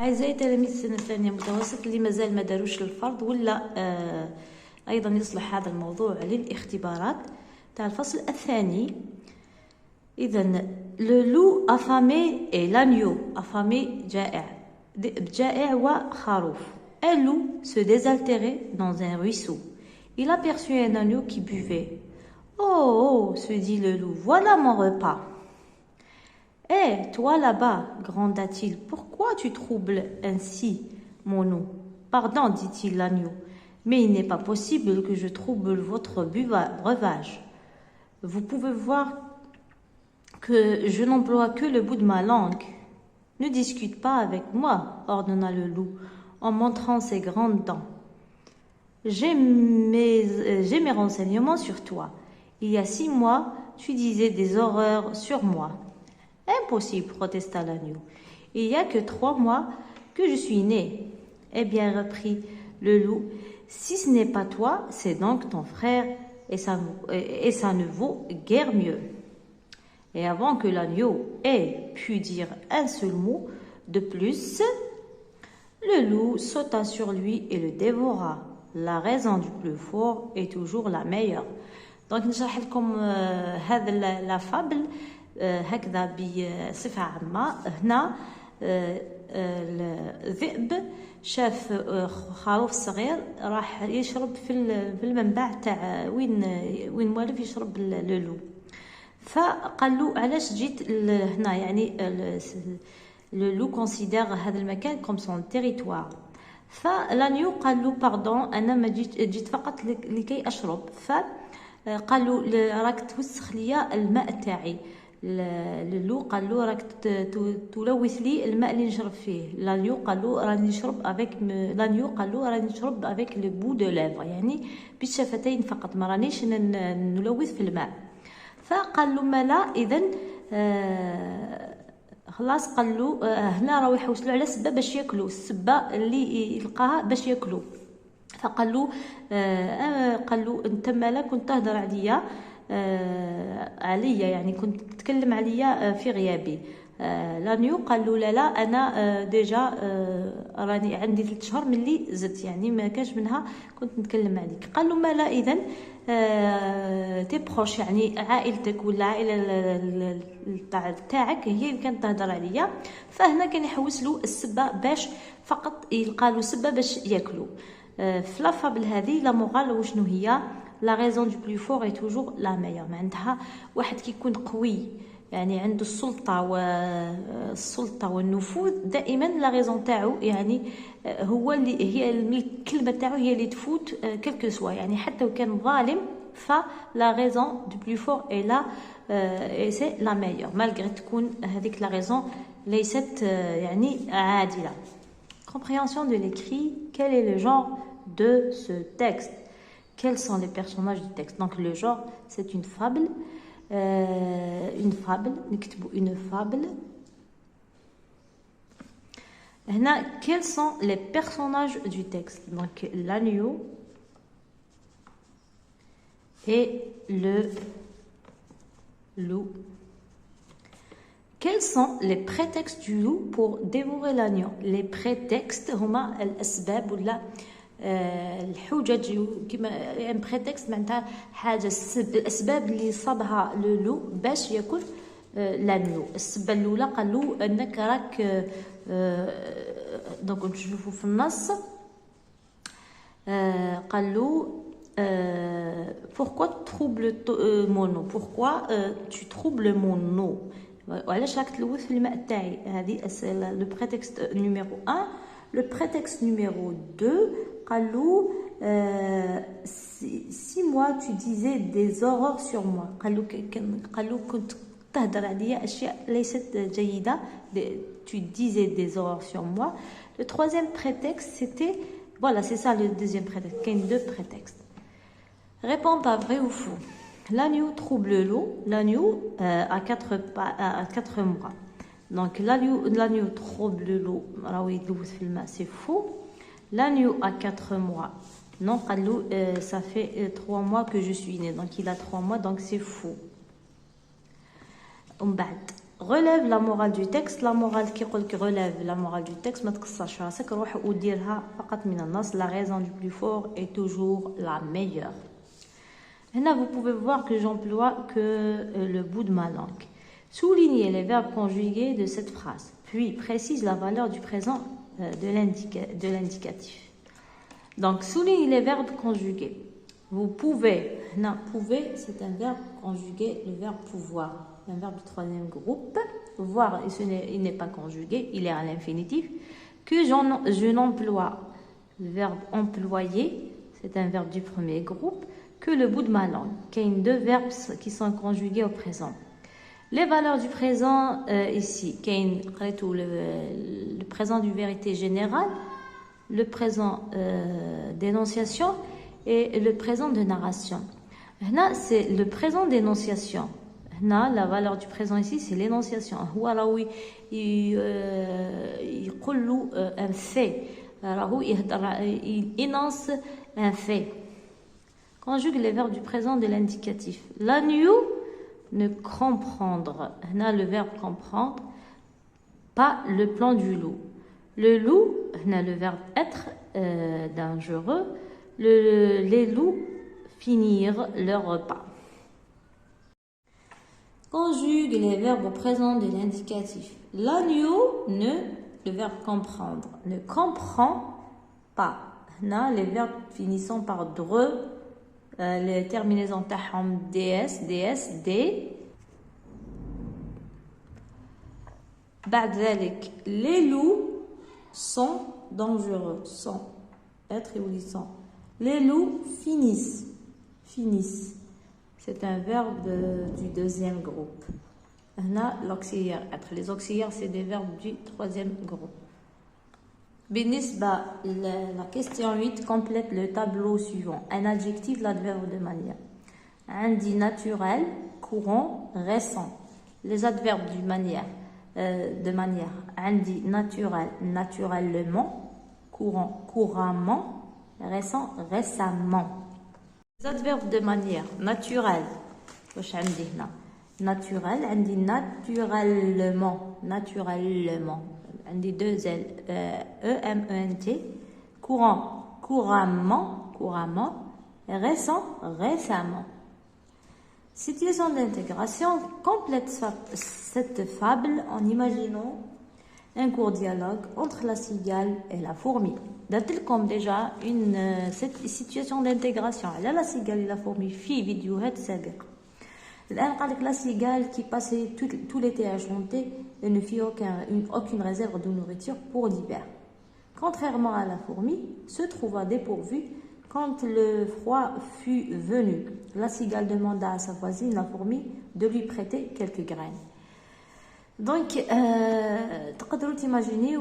أعزائي تلاميذ السنة الثانية متوسط اللي مازال ما داروش الفرض ولا أيضا يصلح هذا الموضوع للاختبارات تاع الفصل الثاني. إذا لو لو أفامي إي لانيو أفامي جائع، ذئب جائع وخروف. Un loup se désaltérait dans un ruisseau. Il aperçut un agneau qui buvait. Oh, oh, se dit le loup, voilà mon repas. Eh, toi là-bas, gronda-t-il, pourquoi tu troubles ainsi mon eau? Pardon, dit-il l'agneau, mais il n'est pas possible que je trouble votre breuvage. Vous pouvez voir que je n'emploie que le bout de ma langue. Ne discute pas avec moi, ordonna le loup, en montrant ses grandes dents. J'ai mes renseignements sur toi. Il y a 6 mois, tu disais des horreurs sur moi. Impossible, protesta l'agneau. Il n'y a que 3 mois que je suis né. Eh bien, reprit le loup, si ce n'est pas toi, c'est donc ton frère, et ça ne vaut guère mieux. Et avant que l'agneau ait pu dire un seul mot de plus, le loup sauta sur lui et le dévora. La raison du plus fort est toujours la meilleure. Donc, نشرح لكم هذا la fable هكذا بصفة عامة. هنا الذئب شاف خروف صغير راح يشرب في المنبع تاع وين والف يشرب اللولو، فقال له علاش جيت هنا، يعني لولو كونسيدير هذا المكان كوم سون تيريتوار. فلانيو قال له باردون، انا ما جيت فقط لكي اشرب. فقال له راك توسخ ليا الماء تاعي. لولو قال له راك تلوث لي الماء اللي نشرب فيه. لانيو قال له راني نشرب افيك لو بو دو ليفر، يعني بالشفتين فقط، ما رانيش نلوث في الماء. فقال له مالا اذا خلاص. قال له هنا راهو يحوس له على سبه باش ياكلوا، السبه اللي يلقاها باش ياكلوا. فقال له انت مالا كنت تهضر عليا يعني كنت تتكلم عليا في غيابي. لانيو قال له لا انا ديجا راني عندي 3 شهور من اللي زدت، يعني ما كاش منها كنت نتكلم عليك. قال له مالا اذا تي بروش، يعني عائلتك ولا العائله تاعك هي اللي كانت تهضر عليا. فهنا كان يحوس له السبه باش فقط يلقى له سبه باش ياكلوا. في لا فابل هذه لا مورال وشنو هي؟ لا ريزون دو بلو فور اي توجور لا ميور. معناتها واحد كيكون قوي يعني عنده السلطه والنفوذ، دائما لا ريزون تاعو يعني هو اللي هي الكلمه تاعو هي اللي تفوت كلكو سوا، يعني حتى وكان ظالم فلا ريزون دو بلو فور اي لا سي لا ميور، مالغري تكون هذيك لا ريزون ليست يعني عادله. Compréhension de l'écrit. Quel est le genre de ce texte? Quels sont les personnages du texte? Donc le genre, c'est une fable. Une fable. Là, quels sont les personnages du texte? Donc l'agneau et le loup. Quels sont les prétextes du loup pour dévorer l'agneau? Les prétextes هما الأسباب ولا الحجج، كما يعني بريتكست معناتها حاجه الاسباب اللي صابها لولو باش ياكل لانيو. السبه الاولى قال له انك راك دونك نشوفوا في النص قال له pourquoi tu troubles mon eau. وعلاش راك تلوث في الماء تاعي؟ هذه لو بريتكست نيميرو 1. لو بريتكست نيميرو 2 قالوا 6 mois tu disais des horreurs sur moi. قالوا كنت تهدر عليا اشياء ليست جيده. Tu disais des horreurs sur moi. Le troisième prétexte c'était, voilà, c'est ça le deuxième prétexte. Il y a 2 prétextes. Réponds pas vrai ou faux. L'agneau trouble l'eau. L'agneau a 4 mois. Donc l'agneau trouble l'eau, c'est faux. L'agneau a 4 mois. Non, ça fait 3 mois que je suis né. Donc il a 3 mois, donc c'est faux. relève la morale du texte. La morale qui relève la morale du texte ما تقصرش راسك روح وديرها فقط من النص. La raison du plus fort est toujours la meilleure. Là, vous pouvez voir que j'emploie que le bout de ma langue. Soulignez les verbes conjugués de cette phrase, puis précise la valeur du présent de l'indicatif. Donc, soulignez les verbes conjugués. Vous pouvez, non, pouvez, c'est un verbe conjugué, le verbe pouvoir, un verbe du troisième groupe. Voir, il n'est pas conjugué, il est à l'infinitif. Que je n'emploie, le verbe employer, c'est un verbe du premier groupe. Que le bout de ma langue, qu'il y a deux verbes qui sont conjugués au présent. Les valeurs du présent ici, le présent du vérité générale, le présent d'énonciation et le présent de narration. Là, c'est le présent d'énonciation. Là, la valeur du présent ici, c'est l'énonciation. Il un fait. Il énonce un fait. Conjugue les verbes du présent de l'indicatif. L'agneau, ne comprendre. Là, le verbe comprendre, pas le plan du loup. Le loup, là, le verbe être dangereux. Les loups finir leur repas. Conjugue les verbes au présent de l'indicatif. L'agneau, le verbe comprendre, ne comprend pas. Là, les verbes finissant par dre, les terminaisons تاعهم ds d. بعد ذلك les loups sont dangereux, sont être et sont. Les loups finissent. C'est un verbe du deuxième groupe. Là, l'auxiliaire être. Les auxiliaires, c'est des verbes du troisième groupe. La question 8 complète le tableau suivant. Un adjectif, l'adverbe de manière. Indi naturel, courant, récent. Les adverbes de manière. Indi naturel, naturellement. Courant, couramment. Récent, récemment. Les adverbes de manière. Naturel. Naturel, indi naturellement. Naturellement. Des deux L, E-M-E-N-T, courant, couramment, récent, récemment. Situation d'intégration complète cette fable en imaginant un court dialogue entre la cigale et la fourmi. D'être comme déjà cette situation d'intégration. Là, la cigale et la fourmi, vidéo, la cigale qui passait tout l'été à chanter et ne fit aucune réserve de nourriture pour l'hiver. Contrairement à la fourmi, se trouva dépourvue quand le froid fut venu. La cigale demanda à sa voisine, la fourmi, de lui prêter quelques graines. Donc, تقدروا تimaginer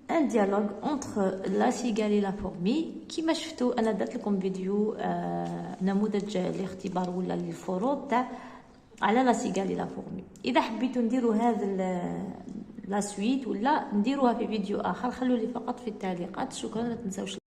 un dialogue entre la cigale et la fourmi. كما شفتوا أنا درت لكم فيديو نموذج الاختبار ولا للفروض تاع على لا سيغال لا فورمي. اذا حبيتوا نديروا هذا لا سويت ولا نديروها في فيديو اخر خلوا لي فقط في التعليقات. شكرا، لا تنساوش